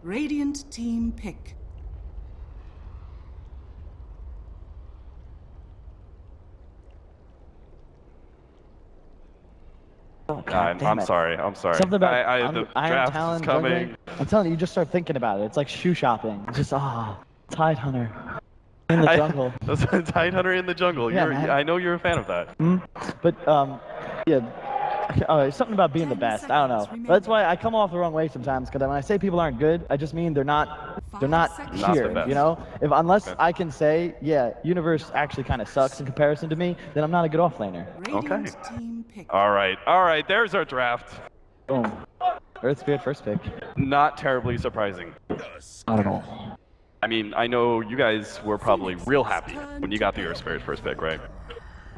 Radiant team pick. Oh, I'm sorry. Something about the Iron draft Talon is coming. jungling. I'm telling you, you just start thinking about it. It's like shoe shopping. It's just Tide Hunter in the jungle. Tide Hunter in the jungle. Yeah, man. I know you're a fan of that. But yeah, something about being the best. I don't know. That's why I come off the wrong way sometimes. Because when I say people aren't good, I just mean they're not here. the best. You know, unless I can say, yeah, Universe actually kind of sucks in comparison to me, then I'm not a good offlaner. Okay. All right. There's our draft. Boom. Earth Spirit first pick. Not terribly surprising. Not at all. I mean, I know you guys were probably real happy when you got the Earth Spirit first pick, right?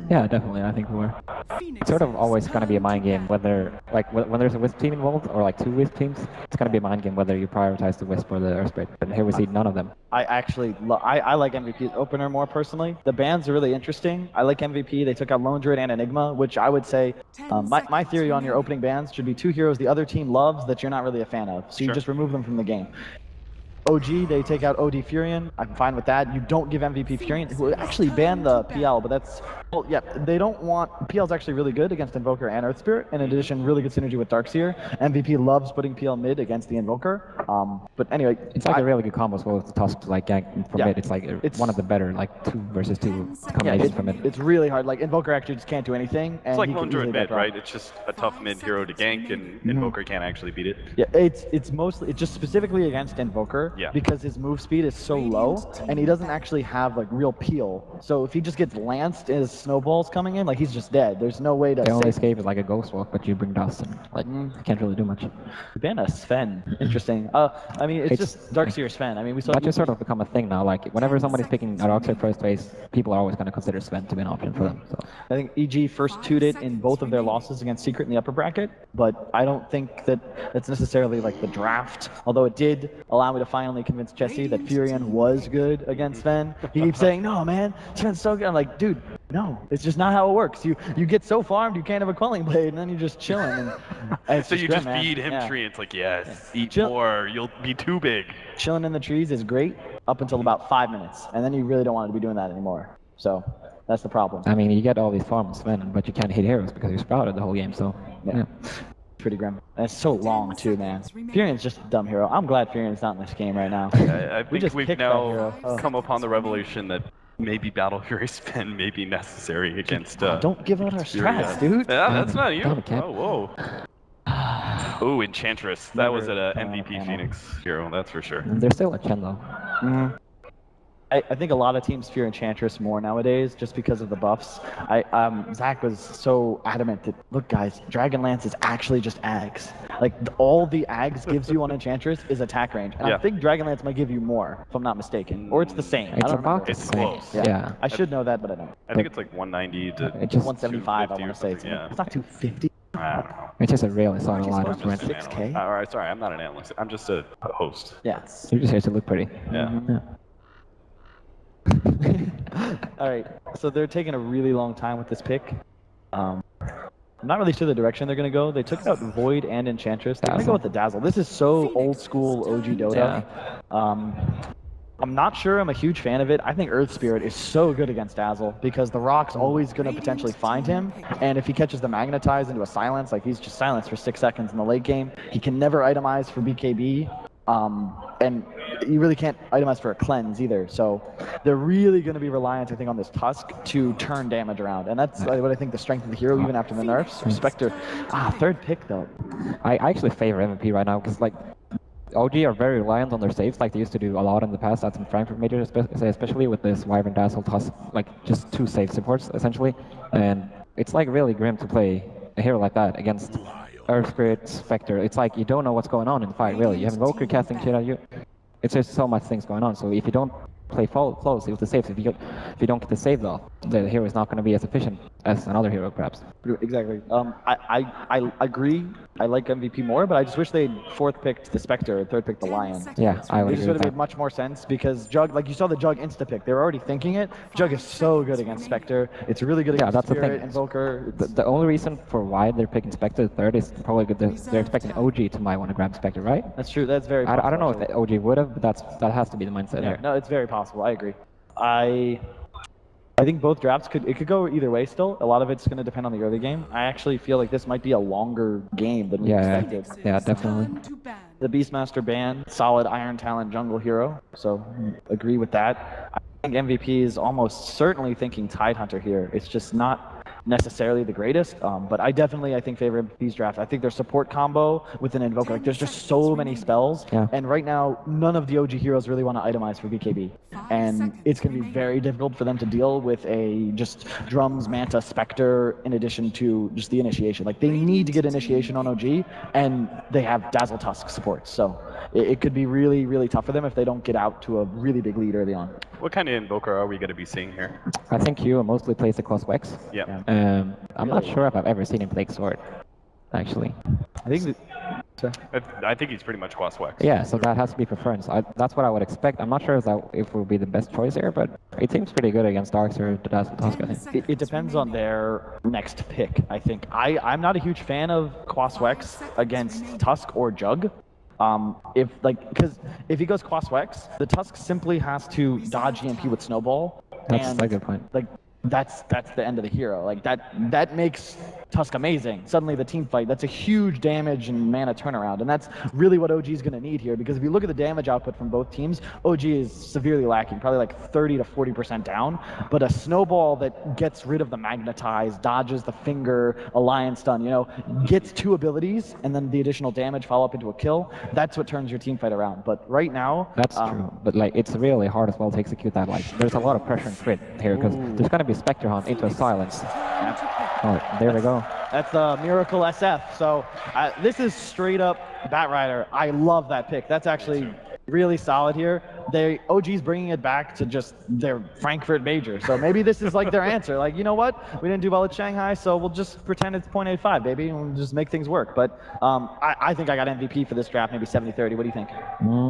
Yeah, definitely. I think we were. It's sort of always going to be a mind game whether, like, when there's a Wisp team involved, or like two Wisp teams, it's going to be a mind game whether you prioritize the Wisp or the Earth Spirit. But here we see none of them. I actually I like MVP's opener more personally. The bands are really interesting. I like MVP. They took out Lone Druid and Enigma, which I would say my theory on your opening bands should be two heroes the other team loves that you're not really a fan of. So you just remove them from the game. OG, they take out OD Furion. I'm fine with that. You don't give MVP Furion, who actually banned the PL, but that's, well, yeah, they don't want, PL's actually really good against Invoker and Earth Spirit. In addition, really good synergy with Darkseer. MVP loves putting PL mid against the Invoker. But anyway. It's like a really good combo as well with the Tusk, like gank from mid. It's like one of the better, like 2 versus 2 combinations from mid. It's really hard. Like, Invoker actually just can't do anything. And it's like Lone Druid mid, right? It's just a tough mid hero to gank, and Invoker can't actually beat it. Yeah, it's mostly, it's just specifically against Invoker. Yeah. Because his move speed is so low, and he doesn't actually have like real peel. So if he just gets lanced as snowballs coming in, like he's just dead. There's no way to. The only escape is like a ghost walk, but you bring dust and like you can't really do much. Ban a Sven. Interesting. I mean, it's just Darkseer Sven. I mean, we saw. That just sort of become a thing now. Like whenever somebody's picking a Darkseer first base, people are always going to consider Sven to be an option for them. So I think EG first 2'd it in both of their losses against Secret in the upper bracket, but I don't think that that's necessarily like the draft. Although it did allow me to finally convince Jesse that Furion was good against Sven. He keeps saying, no, man, Sven's so good. I'm like, dude, no, it's just not how it works. You get so farmed, you can't have a quelling blade, and then you're just chilling. And so you just feed him tree. It's like, yes, eat more, you'll be too big. Chilling in the trees is great up until about 5 minutes, and then you really don't want to be doing that anymore. So that's the problem. I mean, you get all these farms, Sven, but you can't hit heroes because you're sprouted the whole game. So yeah. Pretty grim. And it's so long too, man. Furion's just a dumb hero. I'm glad Furion's not in this game right now. I think we've now come upon the revelation that maybe Battle Fury Spin may be necessary against. Don't give out our strats, dude. Yeah, that's not you. Oh, whoa. Ooh, Enchantress. That was an MVP Phoenix hero, that's for sure. They're still a Chen though. I think a lot of teams fear Enchantress more nowadays just because of the buffs. Zach was so adamant that, look guys, Dragonlance is actually just Ags. Like, all the Ags gives you on Enchantress is attack range. And I think Dragonlance might give you more, if I'm not mistaken. Or it's the same. It's about It's close. Yeah. I should know that, but I don't. I think it's like 190 to it's just 175, I want to say. It's not 250. It's just a really solid line of 6K? Alright, sorry, I'm not an analyst. I'm just a host. Yeah. You're just here to look pretty. Yeah. Alright, so they're taking a really long time with this pick. I'm not really sure the direction they're going to go. They took out Void and Enchantress. They're going to go with the Dazzle. This is so old school OG Dota. I'm not sure I'm a huge fan of it. I think Earth Spirit is so good against Dazzle because the Rock's always going to potentially find him. And if he catches the Magnetize into a Silence, like he's just silenced for 6 seconds in the late game. He can never itemize for BKB. And you really can't itemize for a cleanse either. So they're really going to be reliant, I think, on this Tusk to turn damage around. And that's what I think the strength of the hero, even after the nerfs. Spectre, third pick, though. I actually favor MVP right now because, like, OG are very reliant on their saves, like they used to do a lot in the past. That's in Frankfurt Major, especially with this Wyvern, Dazzle, Tusk, like just 2 save supports, essentially. And it's, like, really grim to play a hero like that against Earth Spirit, Spectre. It's like you don't know what's going on in the fight, really. You have Invoker casting shit at you. It's just so much things going on. So if you don't play flawlessly with the saves. If you don't get the save though, the hero is not going to be as efficient as another hero perhaps. Exactly. I agree. I like MVP more, but I just wish they'd fourth picked the Spectre and third picked the Lion. Yeah, I would It just agree would with have made that. much more sense because Jug, like you saw the Jug insta pick, they were already thinking it. Jug is so good against Spectre. It's really good against that's the Spirit, thing. Invoker. The only reason for why they're picking Spectre third is probably they're expecting OG to might want to grab Spectre, right? That's true. That's very possible. I don't know if OG would have, but that has to be the mindset Yeah, here. no, it's very possible. I agree. I think both drafts could go either way still. A lot of it's going to depend on the early game. I actually feel like this might be a longer game than we expected. Yeah, definitely. The Beastmaster ban, solid Iron Talent jungle hero, so agree with that. I think MVP is almost certainly thinking Tidehunter here. It's just not necessarily the greatest, but I think favor MVP's draft. I think their support combo with an Invoker, like there's just so many spells, and right now none of the OG heroes really want to itemize for BKB, and it's going to be very difficult for them to deal with a just Drums, Manta, Spectre in addition to just the initiation. Like they need to get initiation on OG, and they have Dazzle Tusk support, so it could be really, really tough for them if they don't get out to a really big lead early on. What kind of Invoker are we going to be seeing here? I think Hugh mostly plays across Wex. Yeah. I'm not sure if I've ever seen him play Sword, actually. I think I think he's pretty much Quas Wex. Yeah, so that has to be preference. That's what I would expect. I'm not sure if it will be the best choice here, but it seems pretty good against Darks or Dazzle Tusk, I think. it depends on their next pick, I think. I'm not a huge fan of Quas Wex against Tusk or Jug. Because if he goes Quas Wex, the Tusk simply has to dodge EMP with Snowball. That's a good point. Like that's the end of the hero. Like that makes Tusk amazing. Suddenly the team fight, that's a huge damage and mana turnaround, and that's really what OG is going to need here, because if you look at the damage output from both teams, OG is severely lacking, probably like 30 to 40% down, but a Snowball that gets rid of the Magnetize, dodges the Finger, Alliance Stun, gets two abilities, and then the additional damage follow up into a kill, that's what turns your team fight around. But right now... That's true, but it's really hard as well to execute that. There's a lot of pressure and crit here, because there's going to be Spectre Hunt into a silence. Oh, there we go. That's the Miracle SF. So this is straight up Batrider. I love that pick. That's actually really solid here. OG's bringing it back to just their Frankfurt major. So maybe this is like their answer. Like, you know what? We didn't do well at Shanghai, so we'll just pretend it's 0.85, baby, and we'll just make things work. But I think I got MVP for this draft, maybe 70-30. What do you think?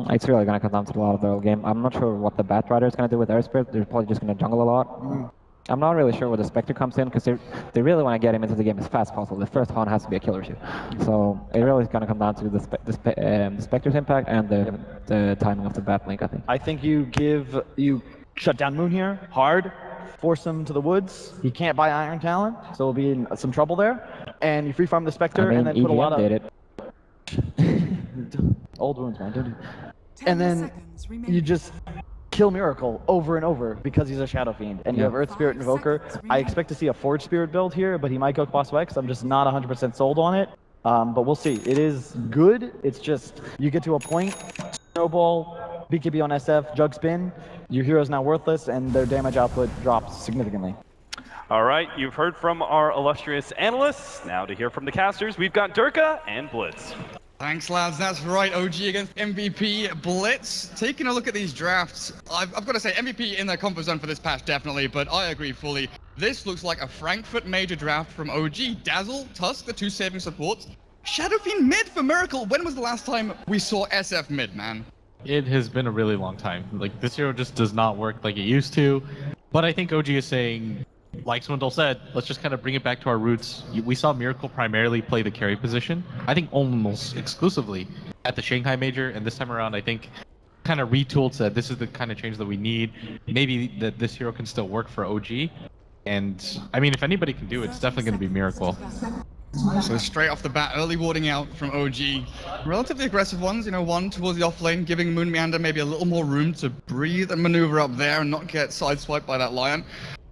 It's really going to come down to a lot of the early game. I'm not sure what the Batrider is going to do with Air Spirit. They're probably just going to jungle a lot. I'm not really sure where the Spectre comes in, because they really want to get him into the game as fast as possible. The first Haunt has to be a killer shoot. So it really is going to come down to the Spectre's impact and the timing of the bat link, I think. I think you shut down Moon here hard, force him to the woods. He can't buy Iron Talent, so we'll be in some trouble there. And you free farm the Spectre and then put a lot of... did it. Old wounds, man. Don't do... And then you just kill Miracle over and over because he's a Shadow Fiend, and you have Earth Spirit Invoker. I expect to see a Forge Spirit build here, but he might go Quas Wex. I'm just not 100% sold on it, but we'll see. It is good. It's just you get to a point, Snowball, BKB on SF, Jug Spin, your hero's now worthless, and their damage output drops significantly. All right, you've heard from our illustrious analysts. Now to hear from the casters, we've got Durka and Blitz. Thanks, lads. That's right. OG against MVP. Blitz. Taking a look at these drafts, I've got to say MVP in their comfort zone for this patch, definitely, but I agree fully. This looks like a Frankfurt major draft from OG. Dazzle, Tusk, the two saving supports. Shadow Fiend mid for Miracle. When was the last time we saw SF mid, man? It has been a really long time. This hero just does not work like it used to. But I think OG is saying, like Swindle said, let's just kind of bring it back to our roots. We saw Miracle primarily play the carry position, I think almost exclusively at the Shanghai Major, and this time around I think kind of retooled, said this is the kind of change that we need. Maybe that this hero can still work for OG, and I mean if anybody can do it, it's definitely going to be Miracle. So straight off the bat, early warding out from OG. Relatively aggressive ones, one towards the off lane, giving Moon Meander maybe a little more room to breathe and maneuver up there and not get sideswiped by that Lion.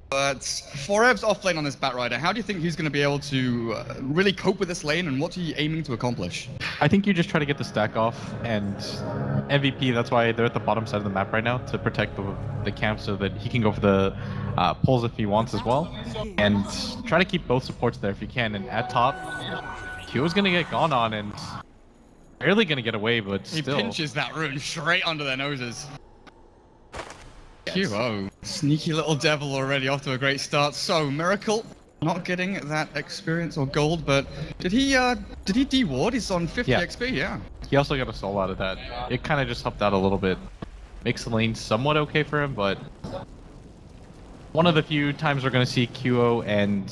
But Forev's off lane on this Batrider. How do you think he's going to be able to really cope with this lane, and what's he aiming to accomplish? I think you just try to get the stack off, and MVP, that's why they're at the bottom side of the map right now, to protect the camp so that he can go for the pulls if he wants as well. And try to keep both supports there if you can. And at top, Q is going to get gone on and barely going to get away, but still. He pinches that rune straight under their noses. QO, sneaky little devil already off to a great start. So Miracle not getting that experience or gold, but did he de-ward? He's on 50 Yeah. XP, yeah. He also got a soul out of that. It kind of just helped out a little bit. Makes the lane somewhat okay for him, but one of the few times we're going to see QO and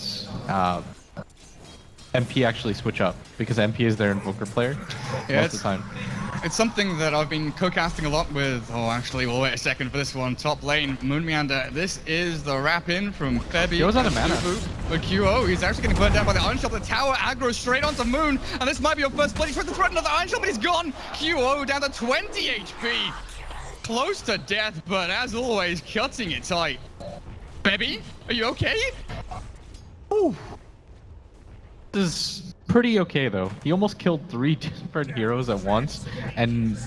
MP actually switch up, because MP is their invoker player most of the time. It's something that I've been co-casting a lot with. Oh, actually, we'll wait a second for this one. Top lane, Moon Meander. This is the wrap in from Febby. He was out of mana. For QO, he's actually getting burnt down by the Iron Shot. The tower aggro straight onto Moon, and this might be your first play. He's trying to threaten another Iron Shot, but he's gone. QO down to 20 HP. Close to death, but as always, cutting it tight. Febby, are you okay? Ooh. This is pretty okay though. He almost killed 3 different heroes at once, and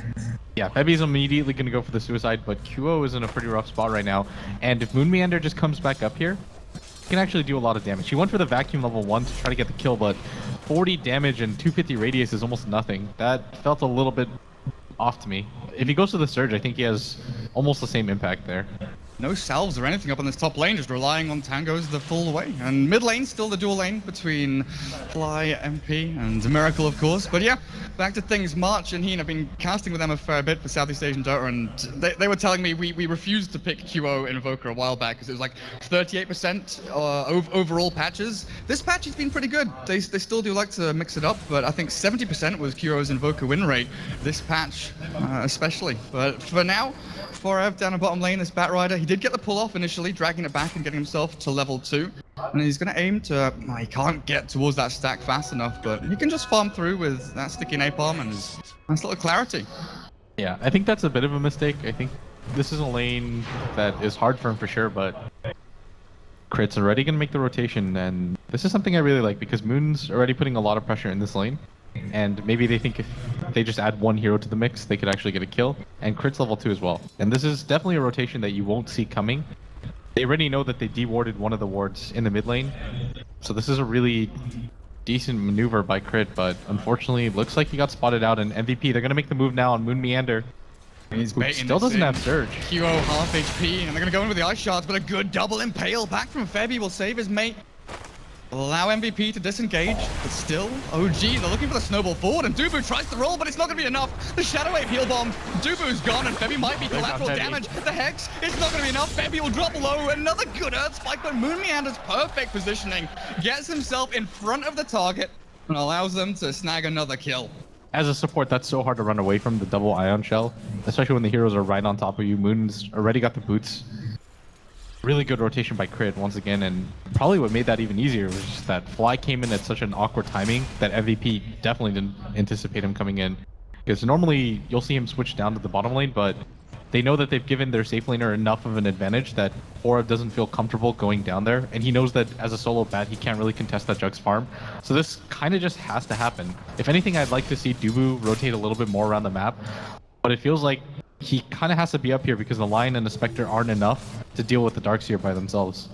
yeah, Febby's immediately gonna go for the suicide, but QO is in a pretty rough spot right now, and if Moon Meander just comes back up here, he can actually do a lot of damage. He went for the vacuum level 1 to try to get the kill, but 40 damage and 250 radius is almost nothing. That felt a little bit off to me. If he goes to the Surge, I think he has almost the same impact there. No salves or anything up on this top lane, just relying on tangos the full way. And mid lane, still the dual lane between Fly, MP, and Miracle, of course. But yeah, back to things. March and Heen have been casting with them a fair bit for Southeast Asian Dota, and they were telling me we refused to pick QO Invoker a while back because it was like 38% overall patches. This patch has been pretty good. They still do like to mix it up, but I think 70% was QO's Invoker win rate this patch, especially. But for now, Forev down the bottom lane, this Bat Rider, he did get the pull off initially, dragging it back and getting himself to level 2. And he's going to aim to, he can't get towards that stack fast enough, but he can just farm through with that sticky napalm and his nice little clarity. Yeah, I think that's a bit of a mistake. I think this is a lane that is hard for him for sure, but Crit's already going to make the rotation, and this is something I really like because Moon's already putting a lot of pressure in this lane. And maybe they think if they just add 1 hero to the mix, they could actually get a kill. And Crit's level 2 as well. And this is definitely a rotation that you won't see coming. They already know that they de-warded one of the wards in the mid lane. So this is a really decent maneuver by Crit, but unfortunately it looks like he got spotted out in MVP. They're going to make the move now on Moon Meander. He's Who still doesn't have Surge. QO half HP, and they're going to go in with the Ice Shards, but a good double impale back from Febby will save his mate. Allow MVP to disengage, but still, OG, they're looking for the snowball forward, and Dubu tries to roll, but it's not going to be enough. The Shadow Wave heal bomb, Dubu's gone, and Febby might be collateral damage. The Hex, it's not going to be enough. Febby will drop low, another good Earth Spike, but Moon Meander's perfect positioning gets himself in front of the target and allows them to snag another kill. As a support, that's so hard to run away from the double Ion Shell, especially when the heroes are right on top of you. Moon's already got the boots. Really good rotation by Crit once again, and probably what made that even easier was just that Fly came in at such an awkward timing that MVP definitely didn't anticipate him coming in. Because normally you'll see him switch down to the bottom lane, but they know that they've given their safe laner enough of an advantage that Forev doesn't feel comfortable going down there, and he knows that as a solo bat he can't really contest that Jug's farm. So this kind of just has to happen. If anything, I'd like to see Dubu rotate a little bit more around the map, but it feels like he kind of has to be up here because the Lion and the Spectre aren't enough to deal with the Darkseer by themselves.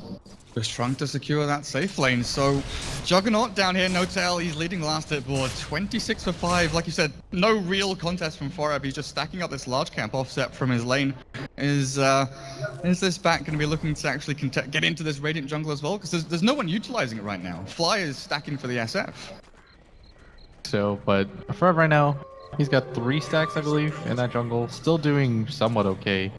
Just trying to secure that safe lane. So Juggernaut down here, no tail. He's leading the last hit board, 26 for 5. Like you said, no real contest from Forev. He's just stacking up this large camp offset from his lane. Is this back going to be looking to actually get into this Radiant jungle as well? Because there's no one utilizing it right now. Fly is stacking for the SF. So, but Forev right now, he's got 3 stacks, I believe, in that jungle. Still doing somewhat okay.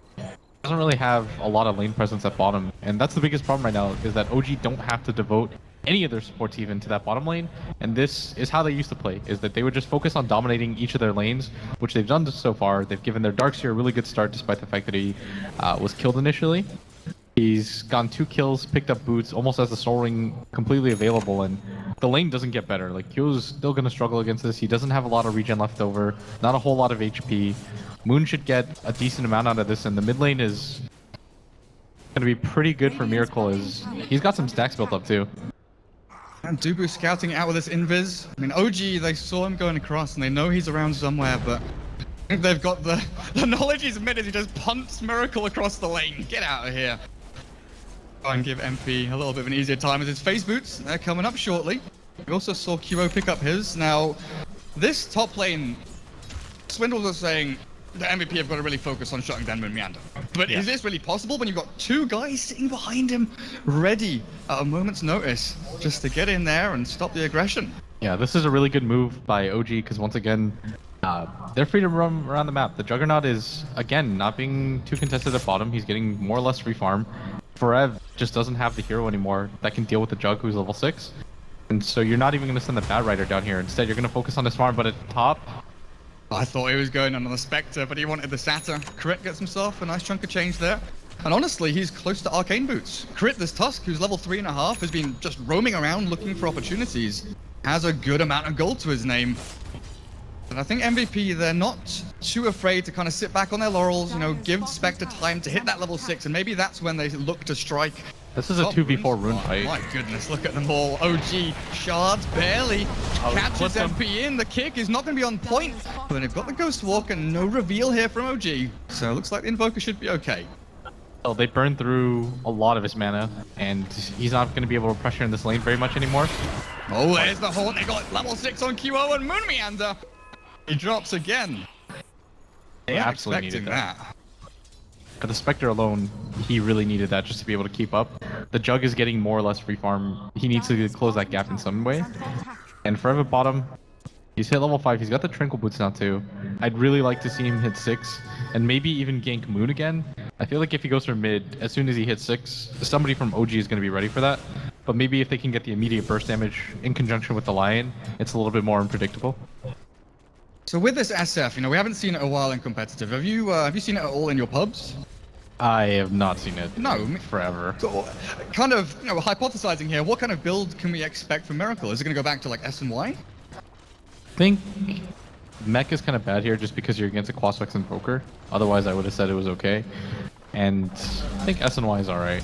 Doesn't really have a lot of lane presence at bottom, and that's the biggest problem right now, is that OG don't have to devote any of their supports even to that bottom lane, and this is how they used to play, is that they would just focus on dominating each of their lanes, which they've done so far. They've given their Darkseer a really good start despite the fact that he was killed initially. He's gotten 2 kills, picked up boots, almost has the Soul Ring completely available, and the lane doesn't get better. Like, Q's still going to struggle against this. He doesn't have a lot of regen left over, not a whole lot of HP. Moon should get a decent amount out of this, and the mid lane is going to be pretty good for Miracle. He's got some stacks built up too. And Dubu scouting out with this invis. I mean, OG, they saw him going across, and they know he's around somewhere, but they've got the knowledge he's mid as he just punts Miracle across the lane. Get out of here. Try and give MP a little bit of an easier time with his face boots. They're coming up shortly. We also saw QO pick up his. Now, this top lane, Swindles are saying, the MVP have got to really focus on shutting down Moon Meander. But Yeah. is this really possible when you've got two guys sitting behind him, ready at a moment's notice, just to get in there and stop the aggression? Yeah, this is a really good move by OG because once again, they're free to roam around the map. The Juggernaut is, again, not being too contested at bottom. He's getting more or less free farm. Forev just doesn't have the hero anymore that can deal with the Jug who's level 6. And so you're not even going to send the Bat Rider down here. Instead, you're going to focus on his farm, but at the top... I thought he was going on the Spectre, but he wanted the Satyr. Crit gets himself a nice chunk of change there. And honestly, he's close to Arcane Boots. Crit, this Tusk, who's level 3.5, has been just roaming around looking for opportunities. Has a good amount of gold to his name. And I think MVP, they're not too afraid to kind of sit back on their laurels, you know, give Spectre time to hit that level 6, and maybe that's when they look to strike. This is a 2v4 rune fight. My goodness, look at them all. OG, shards barely. Catches clip him. MP in. The kick is not going to be on point. But they've got the Ghost Walk and no reveal here from OG. So it looks like the Invoker should be okay. So they burned through a lot of his mana, and he's not going to be able to pressure in this lane very much anymore. Oh, there's the Haunt. They got level 6 on QO and Moon Meander. He drops again. They Weren't absolutely needed expecting that. For the Spectre alone, he really needed that just to be able to keep up. The Jug is getting more or less free farm. He needs to close that gap in some way. And Forever bottom, he's hit level 5. He's got the Tranquil Boots now too. I'd really like to see him hit 6 and maybe even gank Moon again. I feel like if he goes for mid, as soon as he hits 6, somebody from OG is going to be ready for that. But maybe if they can get the immediate burst damage in conjunction with the Lion, it's a little bit more unpredictable. So with this SF, you know, we haven't seen it a while in competitive. Have you seen it at all in your pubs? I have not seen it. No. Forever. So, kind of, you know, hypothesizing here, what kind of build can we expect from Miracle? Is it going to go back to like S and Y? I think mech is kind of bad here just because you're against a Quasvex Invoker. Otherwise, I would have said it was okay. And I think S&Y is alright.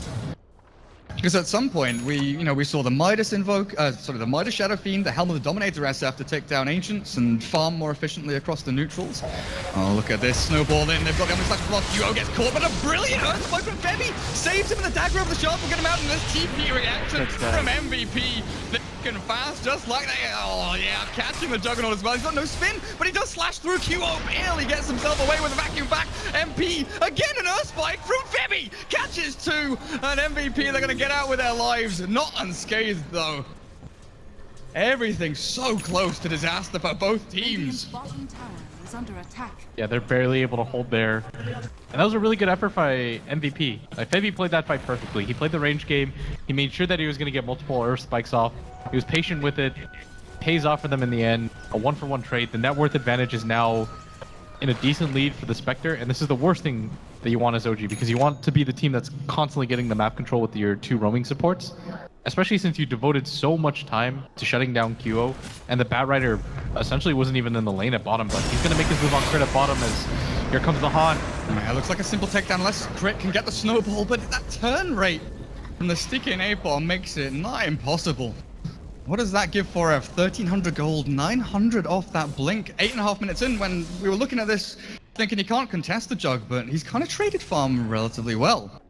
Because at some point, we saw the Midas the Midas Shadow Fiend, the Helm of the Dominator SF to take down Ancients and farm more efficiently across the neutrals. Oh, look at this. Snowball in. They've got the Omnislash block. Duo gets caught, but a brilliant Earthspike from Febby saves him, and the dagger of the shard will get him out in this TP reaction from MVP. Thick and fast, just like that. Oh, yeah, catching the Juggernaut as well. He's got no spin, but he does slash through QO. Barely gets himself away with a vacuum back. MP, again an Earthspike from Febby. Catches 2, and MVP, they're going to get out with their lives. Not unscathed, though. Everything's so close to disaster for both teams. Bottom tower is under attack. Yeah, they're barely able to hold there. And that was a really good effort by MVP. Febby played that fight perfectly. He played the range game. He made sure that he was going to get multiple Earth Spikes off. He was patient with it. Pays off for them in the end. A 1-for-1 trade. The net worth advantage is now in a decent lead for the Spectre. And this is the worst thing that you want as OG, because you want to be the team that's constantly getting the map control with your 2 roaming supports. Especially since you devoted so much time to shutting down QO, and the Bat Rider essentially wasn't even in the lane at bottom, but he's going to make his move on crit at bottom as here comes the Haunt. Yeah, looks like a simple takedown unless Crit can get the snowball, but that turn rate from the sticky napalm makes it nigh impossible. What does that give for 1,300 gold, 900 off that blink, 8.5 minutes in when we were looking at this thinking he can't contest the Jug, but he's kind of traded farm relatively well.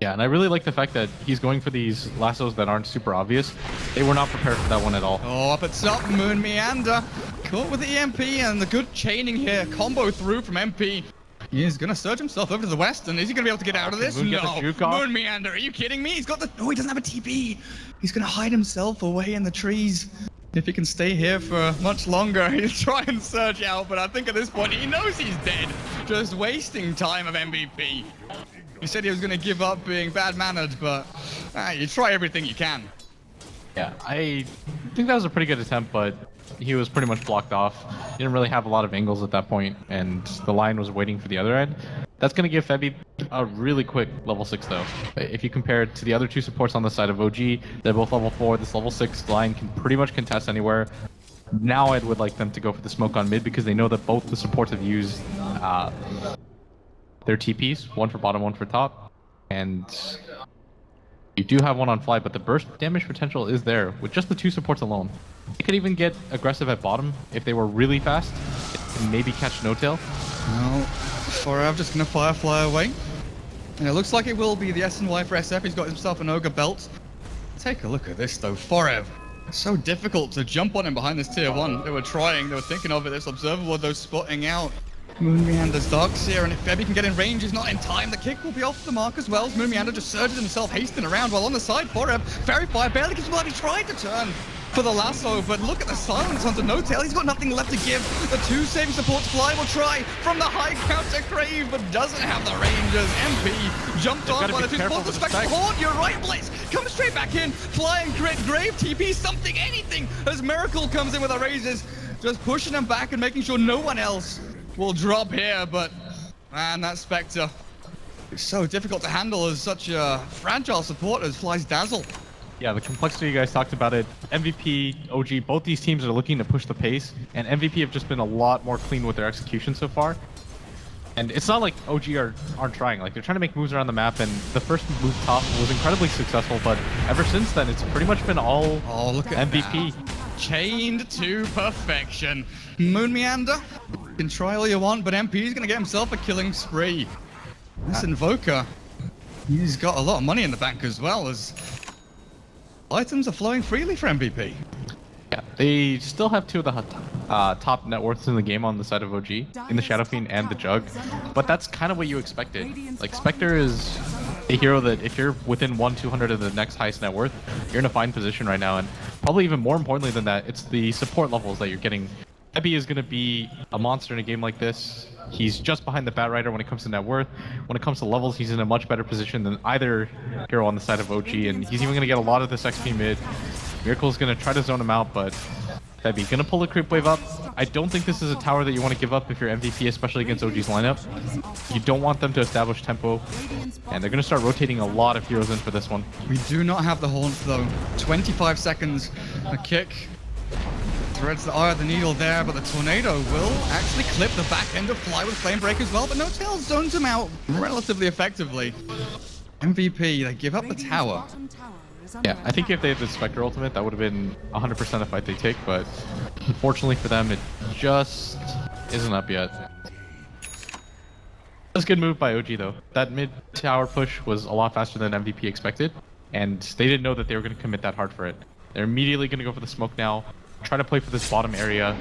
Yeah, and I really like the fact that he's going for these lassos that aren't super obvious. They were not prepared for that one at all. Oh, up at top, Moon Meander. Caught with the EMP and the good chaining here. Combo through from MP. He is going to surge himself over to the west, and is he going to be able to get out of this? Moon get the juke off? Moon Meander, are you kidding me? He's got the... Oh, he doesn't have a TP. He's going to hide himself away in the trees. If he can stay here for much longer, he'll try and surge out, but I think at this point he knows he's dead. Just wasting time of MVP. He said he was going to give up being bad-mannered, but you try everything you can. Yeah, I think that was a pretty good attempt, but he was pretty much blocked off. He didn't really have a lot of angles at that point, and the line was waiting for the other end. That's going to give Febby a really quick level 6, though. If you compare it to the other 2 supports on the side of OG, they're both level 4. This level 6 line can pretty much contest anywhere. Now I would like them to go for the smoke on mid, because they know that both the supports have used their TPs, one for bottom, one for top, and you do have one on fly, but the burst damage potential is there with just the 2 supports alone. You could even get aggressive at bottom if they were really fast and maybe catch no tail. No, Forev just gonna firefly away. And it looks like it will be the S&Y for SF. He's got himself an Ogre belt. Take a look at this though, Forev. It's so difficult to jump on him behind this tier 1. They were trying, they were thinking of it, this observable, though spotting out. Moon Meander's Dark Seer, and if Febby can get in range, he's not in time. The kick will be off the mark as well, as Moon Meander just surges himself, hasting around, while on the side, Foreb, Fairy Fire barely gets blood. He tried to turn for the lasso, but look at the silence onto No-Tail. He's got nothing left to give. The two saving supports fly will try from the high ground to Crave, but doesn't have the ranges. MP jumped on by the two supports. The Spectral Horde, you're right, Blitz. Comes straight back in. Fly and crit, Grave, TP, something, anything. As Miracle comes in with the raises, just pushing them back and making sure no one else will drop here. But man, that Spectre is so difficult to handle as such a fragile support as Fly's Dazzle. Yeah, the complexity, you guys talked about it. MVP, OG, both these teams are looking to push the pace, and MVP have just been a lot more clean with their execution so far. And it's not like OG aren't trying. Like, they're trying to make moves around the map, and the first move top was incredibly successful, but ever since then, it's pretty much been all look at MVP. that. Chained to perfection. Moon Meander, you can try all you want, but MP's gonna get himself a killing spree. This Invoker, he's got a lot of money in the bank as well, as items are flowing freely for MVP. Yeah, they still have two of the top net worths in the game on the side of OG, in the Shadow Fiend and the Jug, but that's kind of what you expected. Like, Spectre is a hero that if you're within 1/200 of the next highest net worth, you're in a fine position right now, and probably even more importantly than that, it's the support levels that you're getting. Ebby is going to be a monster in a game like this. He's just behind the Batrider when it comes to net worth. When it comes to levels, he's in a much better position than either hero on the side of OG, and he's even going to get a lot of this XP mid. Miracle's going to try to zone him out, but Ebby going to pull the creep wave up. I don't think this is a tower that you want to give up if you're MVP, especially against OG's lineup. You don't want them to establish tempo, and they're going to start rotating a lot of heroes in for this one. We do not have the Haunt though. 25 seconds, a kick. Threads the eye of the needle there, but the Tornado will actually clip the back end of Fly with Flame Break as well, but No-Tail zones him out relatively effectively. MVP, they give up the tower. Yeah, I think if they had the Spectre ultimate, that would have been 100% a fight they take, but unfortunately for them, it just isn't up yet. That's a good move by OG though. That mid-tower push was a lot faster than MVP expected, and they didn't know that they were going to commit that hard for it. They're immediately going to go for the smoke now. Try to play for this bottom area.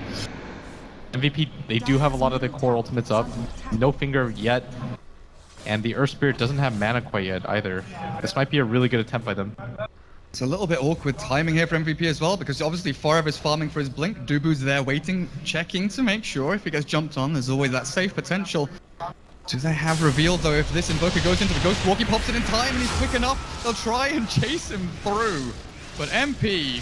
MVP, they do have a lot of their core ultimates up. No finger yet. And the Earth Spirit doesn't have mana quite yet either. This might be a really good attempt by them. It's a little bit awkward timing here for MVP as well, because obviously Forever is farming for his blink. Dubu's there waiting, checking to make sure if he gets jumped on, there's always that safe potential. Do they have revealed though if this Invoker goes into the Ghost Walk, he pops it in time and he's quick enough, they'll try and chase him through. But MP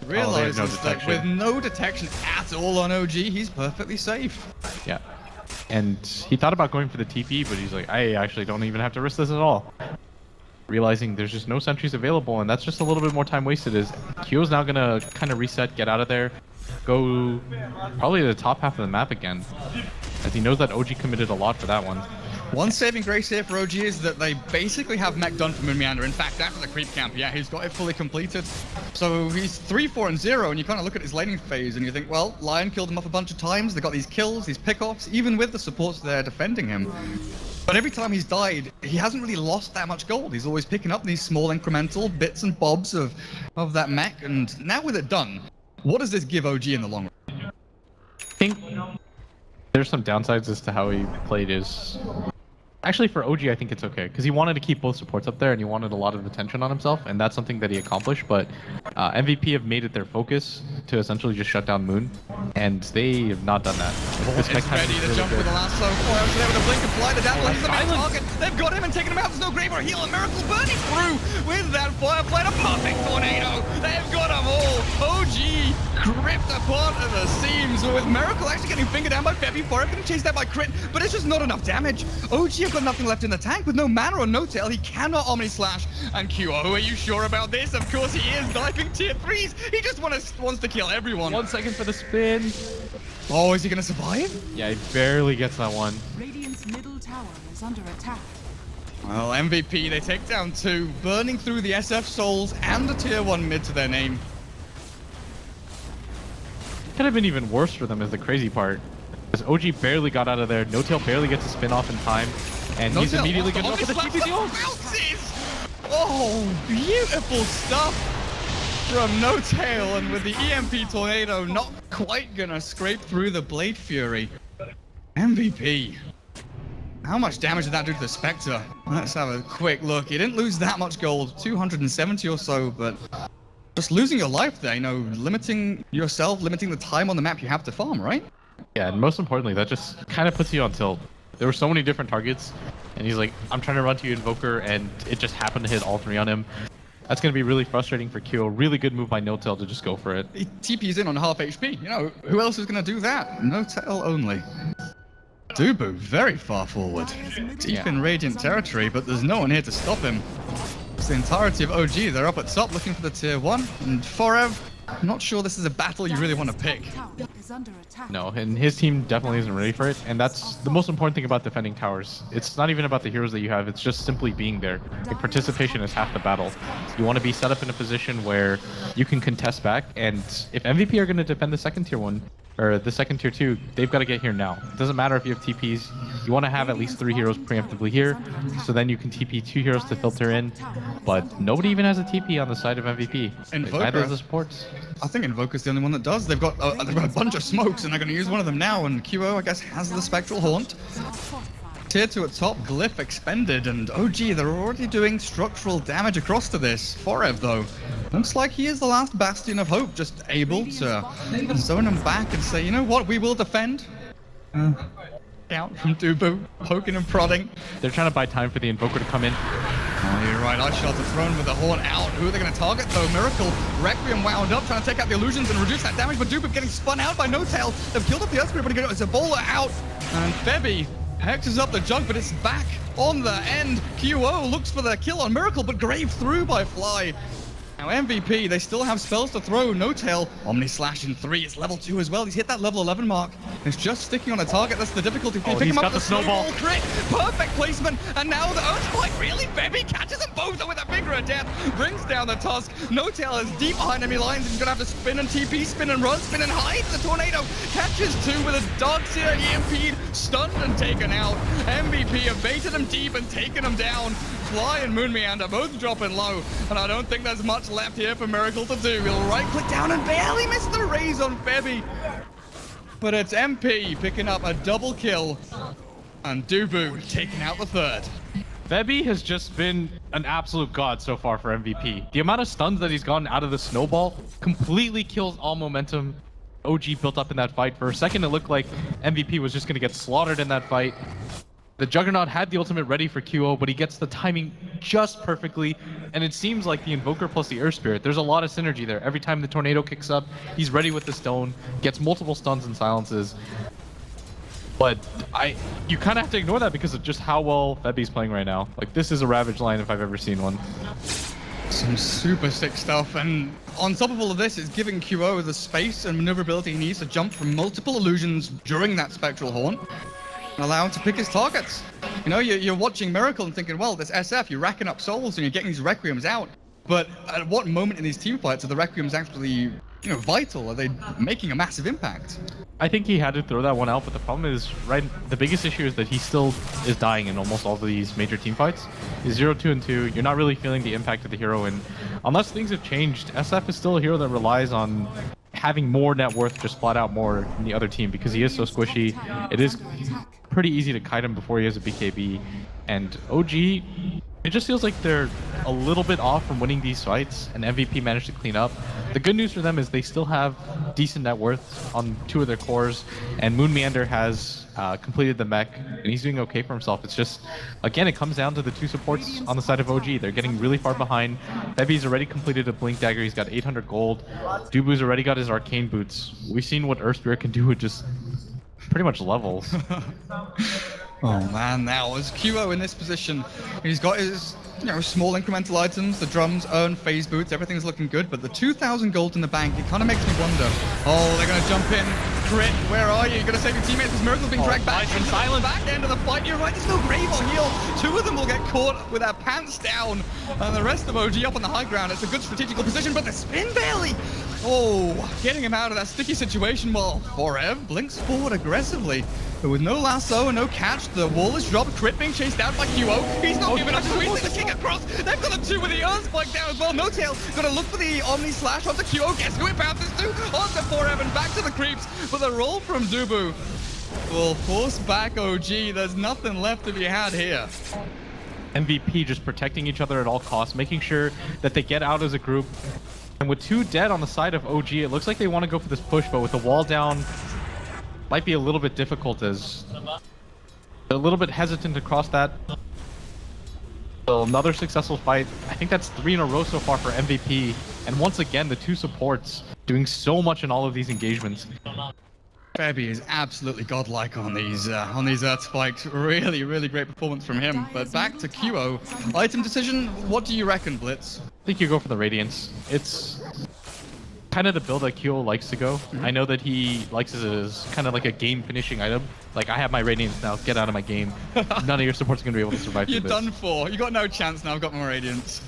realizes that with no detection at all on OG, he's perfectly safe. Yeah. And he thought about going for the TP, but he's like, I actually don't even have to risk this at all. Realizing there's just no sentries available, and that's just a little bit more time wasted. Is Kyo's now gonna kind of reset, get out of there, go probably to the top half of the map again, as he knows that OG committed a lot for that one. One saving grace here for OG is that they basically have mech done for Moon Meander. In fact, after the creep camp, yeah, he's got it fully completed. So he's 3, 4, and 0, and you kind of look at his laning phase and you think, well, Lion killed him off a bunch of times. They got these kills, these pickoffs, even with the supports there defending him. But every time he's died, he hasn't really lost that much gold. He's always picking up these small incremental bits and bobs of that mech. And now with it done, what does this give OG in the long run? I think there's some downsides as to how he played his... Actually, for OG, I think it's okay, because he wanted to keep both supports up there, and he wanted a lot of attention on himself, and that's something that he accomplished, but MVP have made it their focus to essentially just shut down Moon, and they have not done that. It's ready to jump with the lasso. I was there with a blink and fly. The Dazzle, he's the main target. They've got him and taken him out. There's no grave or heal. A Miracle burning through with that Firefly. A perfect Tornado. They've got them all. OG gripped apart at the seams, with Miracle actually getting fingered down by Febby for it, getting chased out by Crit, but it's just not enough damage. OG have got nothing left in the tank. With no mana or no tail, he cannot Omni Slash. And Q, are you sure about this? Of course he is. Diving tier 3s. He just wants to kill everyone. 1 second for the spin. Oh, is he gonna survive? Yeah, he barely gets that one. Radiant's middle tower is under attack. Well, MVP, they take down 2, burning through the SF souls and the tier 1 mid to their name. Could have been even worse for them is the crazy part. Because OG barely got out of there, No-Tail barely gets a spin off in time, and he's immediately going to go for the TP bounces! Oh, beautiful stuff from No-Tail, and with the EMP Tornado not quite gonna scrape through the Blade Fury. MVP. How much damage did that do to the Spectre? Let's have a quick look. He didn't lose that much gold, 270 or so, but just losing your life there, you know, limiting yourself, limiting the time on the map you have to farm, right? Yeah, and most importantly, that just kind of puts you on tilt. There were so many different targets, and he's like, I'm trying to run to you, Invoker, and it just happened to hit all three on him. That's going to be really frustrating for Q. Really good move by No-Tail to just go for it. He TP's in on half HP. You know, who else is going to do that? No-Tail only. Dubu, very far forward. Deep in Radiant territory, but there's no one here to stop him. It's the entirety of OG. They're up at top looking for the tier 1. And Forev, I'm not sure this is a battle you really want to pick. No, and his team definitely isn't ready for it. And that's the most important thing about defending towers. It's not even about the heroes that you have. It's just simply being there. Like, participation is half the battle. You want to be set up in a position where you can contest back. And if MVP are going to defend the second tier 1, or the second tier 2, they've got to get here now. It doesn't matter if you have TPs. You want to have at least 3 heroes preemptively here, so then you can TP 2 heroes to filter in. But nobody even has a TP on the side of MVP. Neither of the supports. I think Invoker's the only one that does. They've got a bunch of smokes, and they're going to use one of them now. And QO, I guess, has the Spectral Haunt. Tier 2 at top, Glyph expended, and OG, they're already doing structural damage across to this. Forev, though, looks like he is the last bastion of hope, just able to zone him back and say, you know what, we will defend. Out from Dubu, poking and prodding. They're trying to buy time for the Invoker to come in. Oh, you're right, Ice Shards are thrown with the Horn out. Who are they going to target, though? Miracle, Requiem wound up, trying to take out the illusions and reduce that damage, but Dubu getting spun out by No-Tail. They've killed off the Earth Spirit, but it's a bowler out. And Febby hexes up the jug, but it's back on the end. QO looks for the kill on Miracle, but Grave through by Fly. Now MVP, they still have spells to throw. No-Tail, Omni Slash in 3. It's level 2 as well. He's hit that level 11 mark. It's just sticking on a target. That's the difficulty. Can you pick he's him up got the snowball crit? Perfect placement. And now the Earthquake, really? Febby catches them both with a finger of death. Brings down the Tusk. No-Tail is deep behind enemy lines. He's going to have to spin and TP, spin and run, spin and hide. The Tornado catches 2 with a Dark Seer EMP'd, stunned and taken out. MVP have baited him deep and taken him down. Fly and Moon Meander both dropping low, and I don't think there's much left here for Miracle to do. He'll right-click down and barely miss the raise on Febby. But it's MP picking up a double kill, and Dubu taking out the third. Febby has just been an absolute god so far for MVP. The amount of stuns that he's gotten out of the snowball completely kills all momentum OG built up in that fight. For a second, it looked like MVP was just going to get slaughtered in that fight. The Juggernaut had the ultimate ready for QO, but he gets the timing just perfectly, and it seems like the Invoker plus the Earth Spirit, there's a lot of synergy there. Every time the Tornado kicks up, he's ready with the stone, gets multiple stuns and silences. But you kind of have to ignore that because of just how well Febby's playing right now. Like, this is a Ravage line if I've ever seen one. Some super sick stuff, and on top of all of this, it's giving QO the space and maneuverability he needs to jump from multiple illusions during that Spectral Haunt. Allow him to pick his targets. You know, you're watching Miracle and thinking, well, this SF, you're racking up souls and you're getting these Requiems out. But at what moment in these team fights are the Requiems actually, you know, vital? Are they making a massive impact? I think he had to throw that one out, but the problem is, the biggest issue is that he still is dying in almost all of these major team fights. He's 0-2 and 2. You're not really feeling the impact of the hero, and unless things have changed, SF is still a hero that relies on having more net worth just flat out more than the other team because he is so squishy. It is pretty easy to kite him before he has a BKB, and OG, it just feels like they're a little bit off from winning these fights, and MVP managed to clean up. The good news for them is they still have decent net worth on 2 of their cores, and Moon Meander has completed the mech, and he's doing okay for himself. It's just, again, it comes down to the 2 supports on the side of OG. They're getting really far behind. Febby's already completed a Blink Dagger. He's got 800 gold. Dubu's already got his Arcane Boots. We've seen what Earth Spirit can do with just pretty much levels. Oh man, now as QO in this position, he's got his, you know, small incremental items, the drums, urn, phase boots, everything's looking good, but the 2,000 gold in the bank, it kind of makes me wonder. Oh, they're going to jump in. Crit, where are you? You're going to save your teammates. This Miracle's being dragged back into the back end of the fight. You're right, there's no Grave or heal. 2 of them will get caught with their pants down, and the rest of OG up on the high ground. It's a good strategical position, but the spin barely. Oh, getting him out of that sticky situation while Forev blinks forward aggressively. But with no lasso and no catch, the wall is dropped. Crit being chased out by QO. He's not giving up. Squeezing the king across. They've got the 2 with the Earth Spike down as well. No-Tail gonna look for the Omni Slash onto QO. Guess who it bounces to? Onto Forev and back to the creeps. But the roll from Dubu. will force back OG. There's nothing left to be had here. MVP just protecting each other at all costs, making sure that they get out as a group. And with 2 dead on the side of OG, it looks like they want to go for this push, but with the wall down, might be a little bit difficult as they're a little bit hesitant to cross that. So another successful fight. I think that's 3 in a row so far for MVP. And once again, the 2 supports doing so much in all of these engagements. Febby is absolutely godlike on these Earth spikes. Really, really great performance from him. But back to QO. Item decision, what do you reckon, Blitz? I think you go for the Radiance. It's kind of the build that QO likes to go. I know that he likes it as kind of like a game finishing item. Like, I have my Radiance now, get out of my game. None of your supports are going to be able to survive through You're this. done for. You got no chance now. I've got my Radiance.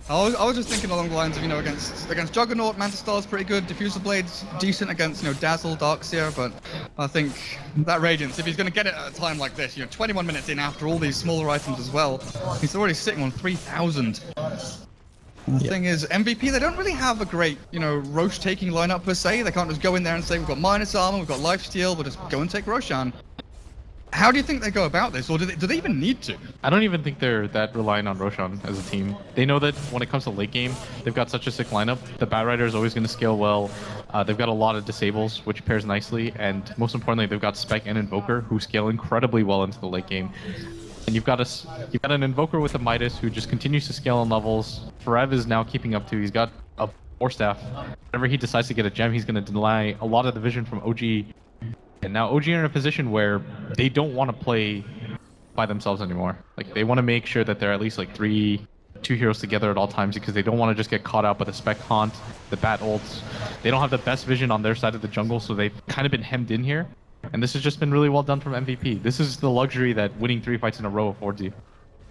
I was just thinking along the lines of, you know, against Juggernaut, Manta Star's pretty good. Diffuser Blade's decent against, you know, Dazzle, Darkseer, but I think that Radiance, if he's going to get it at a time like this, you know, 21 minutes in after all these smaller items as well, he's already sitting on 3,000. The thing is, MVP, they don't really have a great, you know, Roche taking lineup per se. They can't just go in there and say, we've got minus armor, we've got lifesteal, we'll just go and take Roshan. How do you think they go about this, or do they even need to? I don't even think they're that reliant on Roshan as a team. They know that when it comes to late game, they've got such a sick lineup. The Batrider is always going to scale well. They've got a lot of disables, which pairs nicely, and most importantly, they've got Spec and Invoker, who scale incredibly well into the late game. And you've got an Invoker with a Midas who just continues to scale on levels. Forev is now keeping up to. He's got a 4-staff. Whenever he decides to get a gem, he's going to deny a lot of the vision from OG. And now OG are in a position where they don't want to play by themselves anymore. Like, they want to make sure that they're at least like 2 heroes together at all times, because they don't want to just get caught out by the Spec Haunt, the Bat ults. They don't have the best vision on their side of the jungle, so they've kind of been hemmed in here. And this has just been really well done from MVP. This is the luxury that winning 3 fights in a row affords you.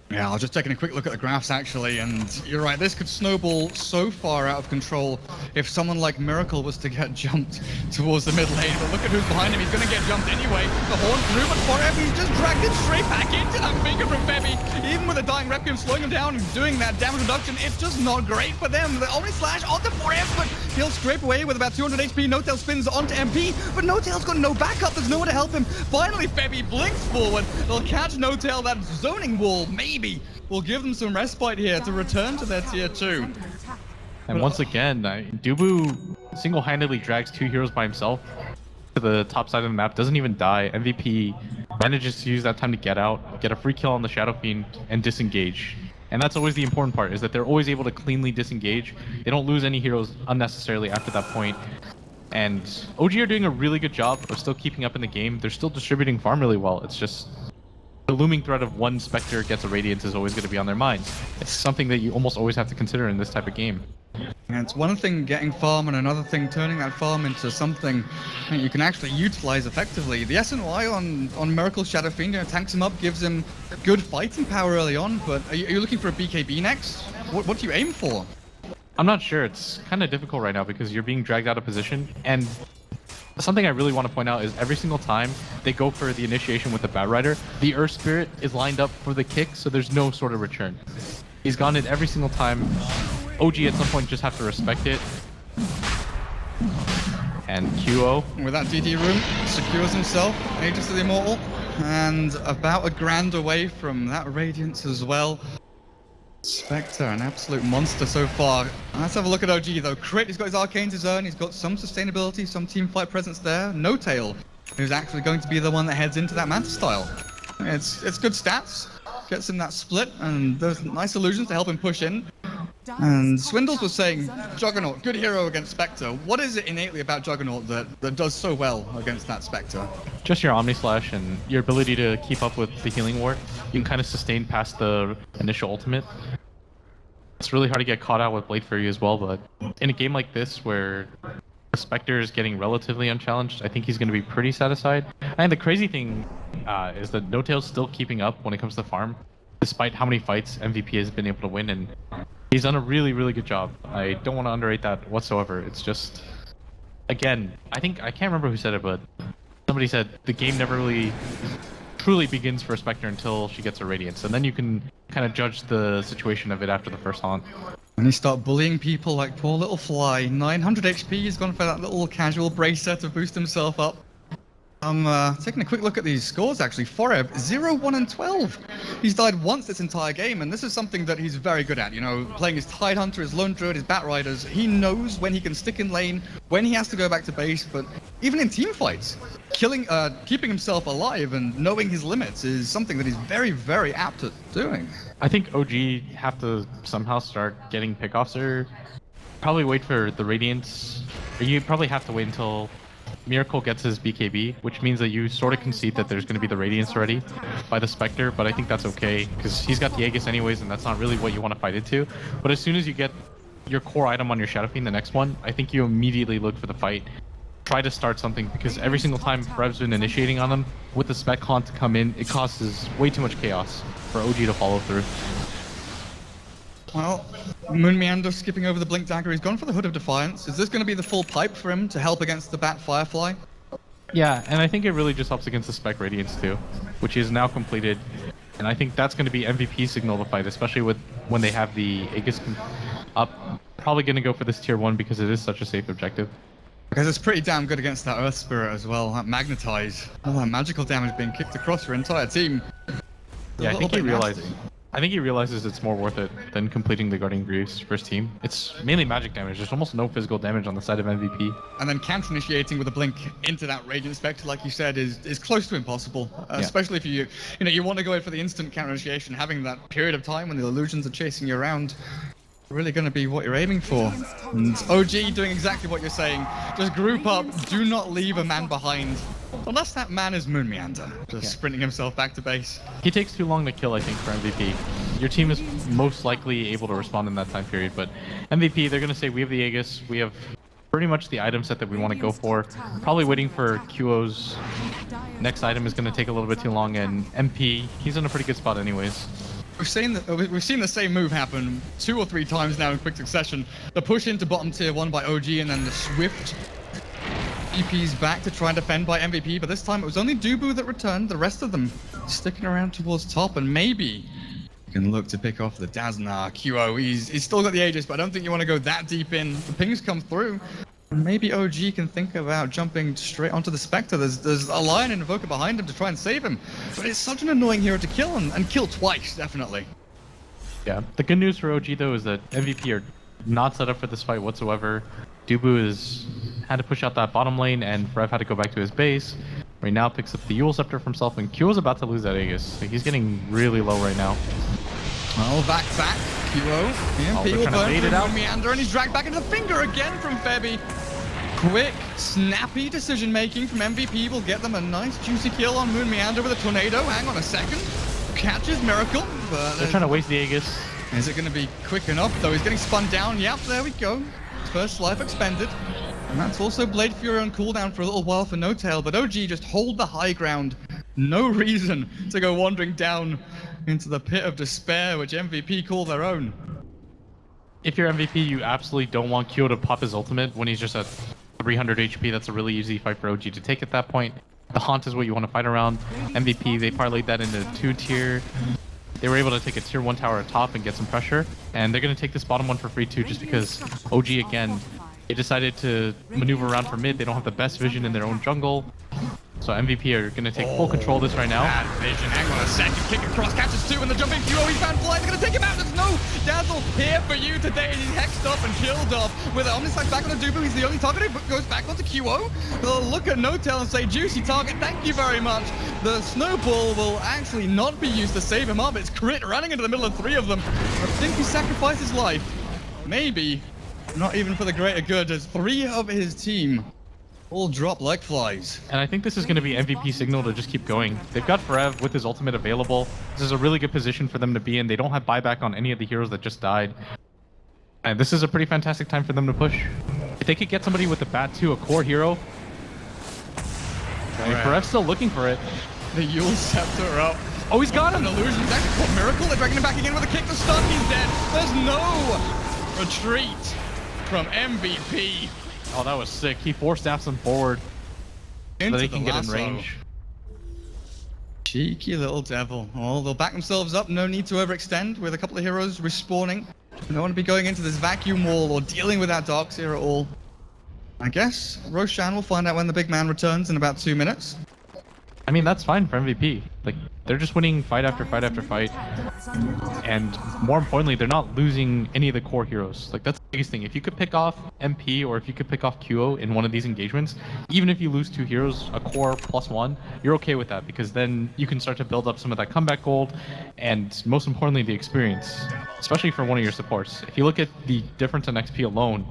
Yeah, I was just taking a quick look at the graphs actually, and you're right, this could snowball so far out of control if someone like Miracle was to get jumped towards the mid lane. But look at who's behind him, he's gonna get jumped anyway. The horn through, but Forever, he's just dragged it straight back into that finger from Febby. Even with a dying Requiem slowing him down and doing that damage reduction, it's just not great for them. The Omni Slash onto Forever, but he'll scrape away with about 200 HP. No-Tail spins onto MP, but No-Tail's got no backup, there's nowhere to help him. Finally, Febby blinks forward. They'll catch No-Tail, that zoning wall, maybe will give them some respite here to return to their tier 2. And once again, Dubu single-handedly drags 2 heroes by himself to the top side of the map, doesn't even die. MVP manages to use that time to get out, get a free kill on the Shadow Fiend, and disengage. And that's always the important part, is that they're always able to cleanly disengage. They don't lose any heroes unnecessarily after that point. And OG are doing a really good job of still keeping up in the game. They're still distributing farm really well. It's just the looming threat of one Spectre gets a Radiance is always going to be on their minds. It's something that you almost always have to consider in this type of game. And it's one thing getting farm and another thing turning that farm into something that you can actually utilize effectively. The SNY on Miracle Shadow Fiend, you know, tanks him up, gives him good fighting power early on, but are you looking for a BKB next? What do you aim for? I'm not sure. It's kind of difficult right now because you're being dragged out of position, and something I really want to point out is every single time they go for the initiation with the Batrider, the Earth Spirit is lined up for the kick, so there's no sort of return. He's gone it every single time. OG at some point just have to respect it. And QO. With that DD room, secures himself, Aegis of the Immortal, and about a grand away from that Radiance as well. Spectre, an absolute monster so far. Let's have a look at OG though. Crit, he's got his Arcane's his own, he's got some sustainability, some team fight presence there. No-Tail, who's actually going to be the one that heads into that Manta style. It's good stats, gets him that split, and those nice illusions to help him push in. And Swindles was saying, Juggernaut, good hero against Spectre. What is it innately about Juggernaut that does so well against that Spectre? Just your Omni Slash and your ability to keep up with the healing ward. You can kind of sustain past the initial ultimate. It's really hard to get caught out with Blade Fury as well, but in a game like this where the Spectre is getting relatively unchallenged, I think he's going to be pretty satisfied. And the crazy thing is that No-Tail's still keeping up when it comes to farm, despite how many fights MVP has been able to win, and he's done a really, really good job. I don't want to underrate that whatsoever. It's just, again, I can't remember who said it, but somebody said the game never really truly begins for a Spectre until she gets her Radiance, and then you can kind of judge the situation of it after the first haunt. When you start bullying people like poor little Fly, 900 HP, he's gone for that little casual bracer to boost himself up. I'm taking a quick look at these scores actually. Forev, 0, 1, and 12. He's died once this entire game, and this is something that he's very good at. You know, playing his Tide Hunter, his Lone Druid, his Bat Riders. He knows when he can stick in lane, when he has to go back to base, but even in team fights, keeping himself alive and knowing his limits is something that he's very, very apt at doing. I think OG have to somehow start getting pickoffs or probably wait for the Radiance. Or you probably have to wait until Miracle gets his BKB, which means that you sort of concede that there's going to be the Radiance already by the Spectre, but I think that's okay, because he's got the Aegis anyways, and that's not really what you want to fight into. But as soon as you get your core item on your Shadow Fiend, the next one, I think you immediately look for the fight. Try to start something, because every single time Frev's been initiating on them, with the Spec Haunt to come in, it causes way too much chaos for OG to follow through. Well, Moon Meander skipping over the Blink Dagger. He's gone for the Hood of Defiance. Is this going to be the full pipe for him to help against the Bat Firefly? Yeah, and I think it really just helps against the Spec Radiance too, which is now completed. And I think that's going to be MVP signal to fight, especially with when they have the Aegis up. Probably going to go for this tier 1 because it is such a safe objective. Because it's pretty damn good against that Earth Spirit as well. That Magnetize. All that magical damage being kicked across your entire team. Yeah, I think he realizes it's more worth it than completing the Guardian Greaves for his team. It's mainly magic damage. There's almost no physical damage on the side of MVP. And then counter initiating with a blink into that Radiant Spectre, like you said, is close to impossible. Especially if you want to go in for the instant counter initiation. Having that period of time when the illusions are chasing you around, really going to be what you're aiming for. And OG doing exactly what you're saying. Just group up, do not leave a man behind. Unless that man is Moon Meander, just sprinting himself back to base. He takes too long to kill, I think, for MVP. Your team is most likely able to respond in that time period, but MVP, they're going to say, we have the Aegis, we have pretty much the item set that we want to go for. Probably waiting for QO's next item is going to take a little bit too long, and MP, he's in a pretty good spot anyways. We've seen the same move happen 2 or 3 times now in quick succession. The push into bottom tier 1 by OG, and then the swift EP's back to try and defend by MVP, but this time it was only Dubu that returned. The rest of them sticking around towards top, and maybe you can look to pick off the Daznar. QO, he's still got the Aegis, but I don't think you want to go that deep in. The pings come through. And maybe OG can think about jumping straight onto the Spectre. There's a Lion and Invoker behind him to try and save him. But it's such an annoying hero to kill, and kill twice, definitely. Yeah, the good news for OG though is that MVP are not set up for this fight whatsoever. Dubu had to push out that bottom lane, and Frev had to go back to his base, where he now picks up the Eul Scepter for himself, and Q is about to lose that Aegis. So he's getting really low right now. Well, back. QO. EMP will burn through Moon Meander, and he's dragged back into the finger again from Febby. Quick, snappy decision making from MVP will get them a nice juicy kill on Moon Meander with a tornado. Hang on a second. Catches Miracle, but they're trying to waste the Aegis. Is it going to be quick enough though? He's getting spun down. Yep, there we go. First life expended. And that's also Blade Fury on cooldown for a little while for No Tail, but OG just hold the high ground. No reason to go wandering down into the pit of despair, which MVP call their own. If you're MVP, you absolutely don't want Kyo to pop his ultimate when he's just at 300 HP. That's a really easy fight for OG to take at that point. The Haunt is what you want to fight around. MVP, they parlayed that into 2 tier. They were able to take a tier 1 tower at top and get some pressure. And they're going to take this bottom one for free too, just because OG, again, they decided to maneuver around for mid. They don't have the best vision in their own jungle. So MVP are going to take full control of this right now. Bad vision. Hang on a second. Kick across, catches 2 in the jumping QO. He's found flying. They're going to take him out. There's no Dazzle here for you today. He's hexed up and killed off. With Omnislash back on the Dubu, he's the only target who goes back onto QO. They'll look at No Tail and say, juicy target, thank you very much. The snowball will actually not be used to save him up. It's crit running into the middle of 3 of them. I think he sacrificed his life. Maybe. Not even for the greater good, as 3 of his team all drop like flies. And I think this is going to be MVP signal to just keep going. They've got Frev with his ultimate available. This is a really good position for them to be in. They don't have buyback on any of the heroes that just died. And this is a pretty fantastic time for them to push. If they could get somebody with the bat too, a core hero. I mean, Frev's still looking for it. The Eul Scepter up. Oh, he's got him! An illusion. He's actually caught Miracle. They're dragging him back again with a kick to stun. He's dead. There's no retreat from MVP. Oh, that was sick. He force-staffs him forward so that he can get in range. Cheeky little devil. Well, they'll back themselves up. No need to overextend with a couple of heroes respawning. They don't want to be going into this vacuum wall or dealing with that Darkseer at all. I guess Roshan will find out when the big man returns in about 2 minutes. I mean, that's fine for MVP. Like, they're just winning fight after fight after fight. And more importantly, they're not losing any of the core heroes. Like, that's the biggest thing. If you could pick off MP or if you could pick off QO in one of these engagements, even if you lose 2 heroes, a core +1, you're okay with that because then you can start to build up some of that comeback gold and most importantly, the experience, especially for one of your supports. If you look at the difference in XP alone,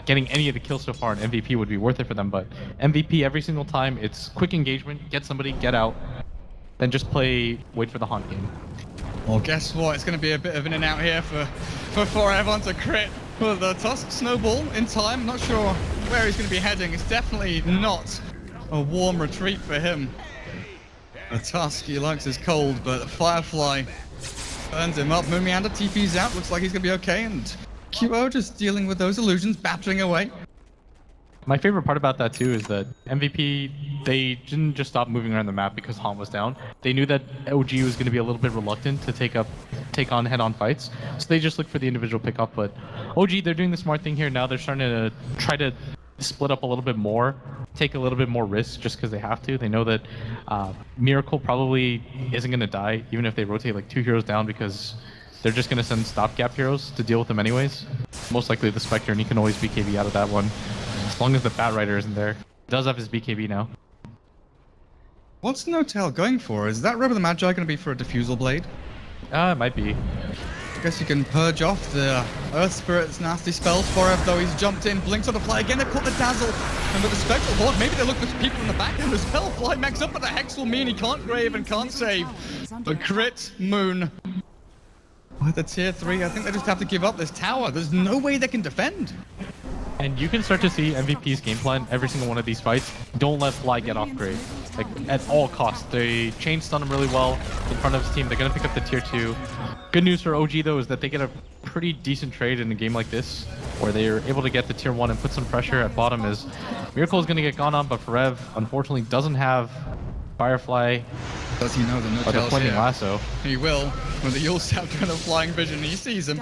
getting any of the kills so far in MVP would be worth it for them, but MVP every single time, it's quick engagement, get somebody, get out, then just wait for the haunt game. Well, guess what? It's going to be a bit of in and out here for Forev onto crit. Well, the Tusk snowball in time. Not sure where he's going to be heading. It's definitely not a warm retreat for him. The Tusk, he likes his cold, but Firefly burns him up. Moonmeander TP's out. Looks like he's going to be okay, and QO just dealing with those illusions, battering away. My favorite part about that too is that MVP, they didn't just stop moving around the map because Han was down. They knew that OG was going to be a little bit reluctant to take on head-on fights, so they just looked for the individual pickup. But OG, they're doing the smart thing here now. They're starting to try to split up a little bit more, take a little bit more risks just because they have to. They know that Miracle probably isn't going to die, even if they rotate like 2 heroes down, because they're just going to send stopgap heroes to deal with them anyways. Most likely the Spectre, and he can always BKB out of that one. As long as the Bat Rider isn't there. He does have his BKB now. What's No-Tail going for? Is that Rebel the Magi going to be for a Diffusal Blade? It might be. I guess you can purge off the Earth Spirit's nasty spells. Forev, though, he's jumped in, blinks on the fly again. They caught the Dazzle, and with the Spectral Horde, maybe they look for people in the back end as well. Fly max up, but the Hex will mean he can't grave and can't save. But crit Moon. With the tier 3, I think they just have to give up this tower. There's no way they can defend. And you can start to see MVP's game plan every single one of these fights. Don't let Fly get off grade. Like, at all costs. They chain stun him really well in front of his team. They're going to pick up the tier 2. Good news for OG, though, is that they get a pretty decent trade in a game like this, where they're able to get the tier 1 and put some pressure at bottom. As Miracle is going to get gone on, but Forev, unfortunately, doesn't have Firefly. Does he know the Or the No-Tail's Flaming here? Lasso. He will, when the Yulsap doing a flying vision, he sees him.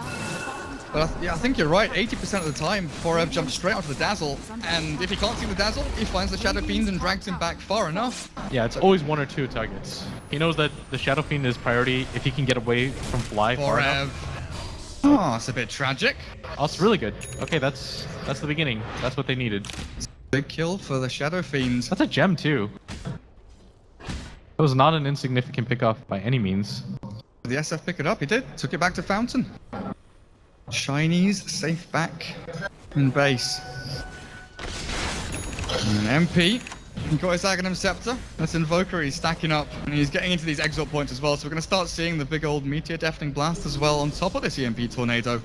But yeah, I think you're right, 80% of the time, Forev jumps straight onto the Dazzle, and if he can't see the Dazzle, he finds the Shadow Fiend and drags him back far enough. Yeah, it's always 1 or 2 targets. He knows that the Shadow Fiend is priority if he can get away from Fly far enough. Forev. Oh, it's a bit tragic. Oh, it's really good. Okay, that's the beginning. That's what they needed. Big kill for the Shadow Fiend. That's a gem, too. It was not an insignificant pickoff by any means. The SF pick it up, he did. Took it back to Fountain. Shinies safe back in base. And MP, he got his Aghanim Scepter. That's Invoker, he's stacking up. And he's getting into these exalt points as well. So we're going to start seeing the big old Meteor Deafening Blast as well on top of this EMP Tornado.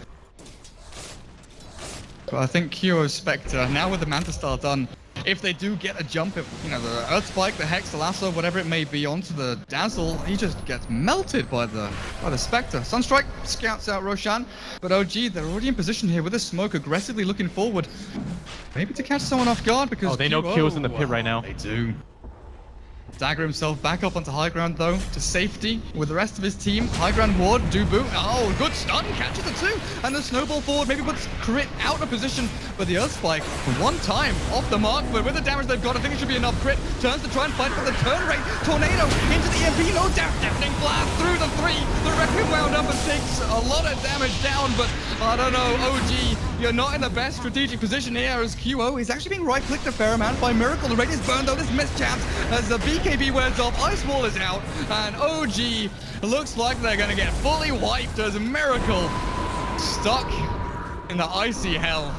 But I think Kyo's Spectre, now with the Manta Star done, if they do get a jump, if, you know, the Earth Spike, the Hex, the Lasso, whatever it may be, onto the Dazzle, he just gets melted by the Spectre. Sunstrike scouts out Roshan, but OG, they're already in position here with the smoke aggressively looking forward. Maybe to catch someone off guard because... Oh, they know Kyo's in the pit right now. They do. Dagger himself back up onto high ground though, to safety with the rest of his team. High ground ward, Dubu. Oh, good stun, catches the 2, and the snowball forward maybe puts crit out of position, but the Earth Spike, one time off the mark, but with the damage they've got, I think it should be enough. Crit turns to try and fight for the turn rate. Tornado into the EMP, no doubt, deafening blast through the 3. The Requiem wound up and takes a lot of damage down, but I don't know, OG, you're not in the best strategic position here as QO is actually being right-clicked a fair amount by Miracle. The radius burned though, this mischance as the BKB wears off, Ice Wall is out, and OG looks like they're going to get fully wiped as Miracle stuck in the icy hell.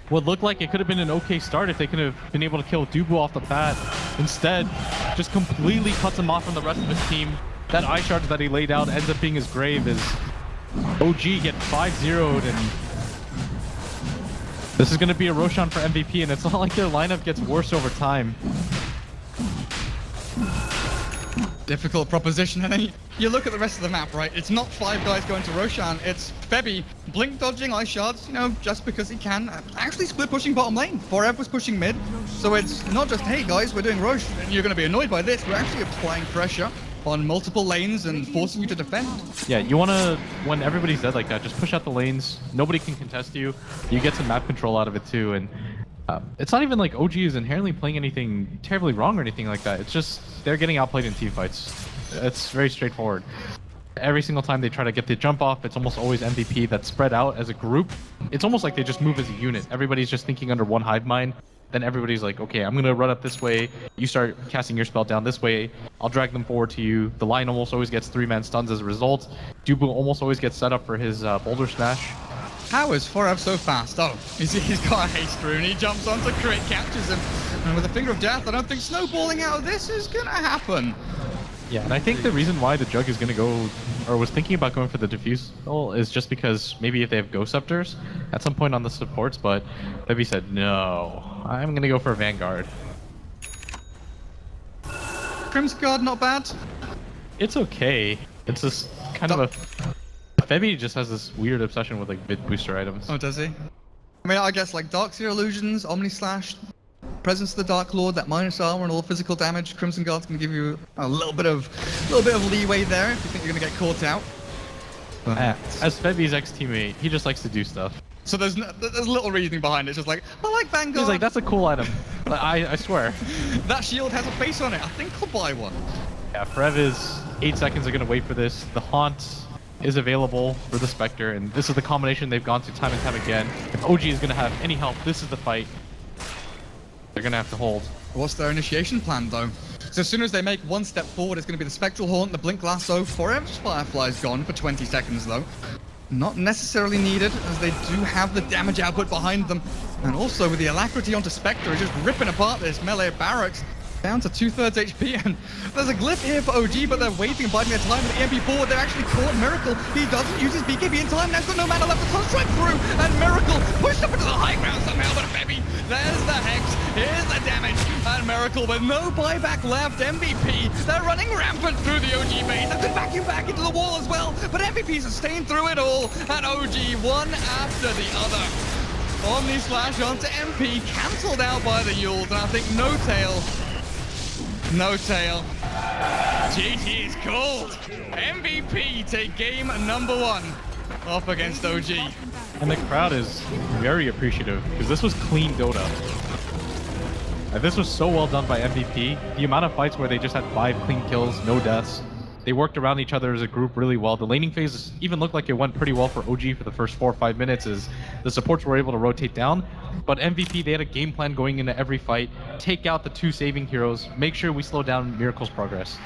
What looked like it could have been an okay start if they could have been able to kill Dubu off the bat. Instead, just completely cuts him off from the rest of his team. That eye charge that he laid out ends up being his grave as OG get 5-0'd, and this is going to be a Roshan for MVP, and it's not like their lineup gets worse over time. Difficult proposition, and then you look at the rest of the map, right? It's not 5 guys going to Roshan, it's Febby blink dodging ice shards, you know, just because he can. Actually split pushing bottom lane. Forev was pushing mid, so it's not just, hey guys, we're doing Rosh, and you're going to be annoyed by this. We're actually applying pressure on multiple lanes and forcing you to defend. Yeah, you want to, when everybody's dead like that, just push out the lanes. Nobody can contest you. You get some map control out of it too, and It's not even like OG is inherently playing anything terribly wrong or anything like that. It's just they're getting outplayed in team fights. It's very straightforward. Every single time they try to get the jump off, it's almost always MVP that's spread out as a group. It's almost like they just move as a unit. Everybody's just thinking under one hive mind. Then everybody's like, okay, I'm going to run up this way. You start casting your spell down this way. I'll drag them forward to you. The line almost always gets 3-man stuns as a result. Dubu almost always gets set up for his boulder smash. How is Forev so fast? Oh, he's got a haste rune. He jumps onto crit, captures him. And with a finger of death, I don't think snowballing out of this is going to happen. Yeah, and I think the reason why the Jug is going to go, or was thinking about going for the Diffuse is just because maybe if they have Ghost Scepters at some point on the supports, but Bebby said, no, I'm going to go for Vanguard. Crimson Guard, not bad. It's okay. It's just kind of a... Bebby just has this weird obsession with like bit booster items. Oh, does he? I mean, I guess like Dark Seer Illusions, Omni Slash, Presence of the Dark Lord, that minus armor and all physical damage. Crimson Guard's gonna give you a little bit of leeway there if you think you're gonna get caught out. As Bebby's ex-teammate, he just likes to do stuff. So there's little reasoning behind it. It's just like, I like Vanguard. He's like, that's a cool item. I swear. That shield has a face on it. I think I'll buy one. Yeah, Forev is 8 seconds are gonna wait for this. The Haunt is available for the Spectre, and this is the combination they've gone to time and time again. If OG is gonna have any help, this is the fight. They're gonna have to hold. What's their initiation plan, though? So as soon as they make one step forward, it's gonna be the Spectral Haunt, the Blink Lasso. Forev's Firefly's gone for 20 seconds, though. Not necessarily needed, as they do have the damage output behind them. And also with the Alacrity onto Spectre, just ripping apart this melee barracks. Down to 2/3 HP, and there's a glyph here for OG, but they're waiting and biding their time with the EMP forward. They're actually caught Miracle. He doesn't use his BKB in time. Now he's got no mana left to touch right through, and Miracle pushed up into the high ground somehow, but Bebby, there's the Hex, here's the damage, and Miracle with no buyback left. MVP, they're running rampant through the OG base. They've been backing back into the wall as well, but MVP's sustained through it all, and OG one after the other. Omni Slash onto MP, cancelled out by the Yules, and I think no tail. No tail. GG is called. MVP take game number 1 off against OG. And the crowd is very appreciative because this was clean Dota. And this was so well done by MVP. The amount of fights where they just had 5 clean kills, no deaths. They worked around each other as a group really well. The laning phase even looked like it went pretty well for OG for the first 4 or 5 minutes as the supports were able to rotate down. But MVP, they had a game plan going into every fight. Take out the 2 saving heroes. Make sure we slow down Miracle's progress.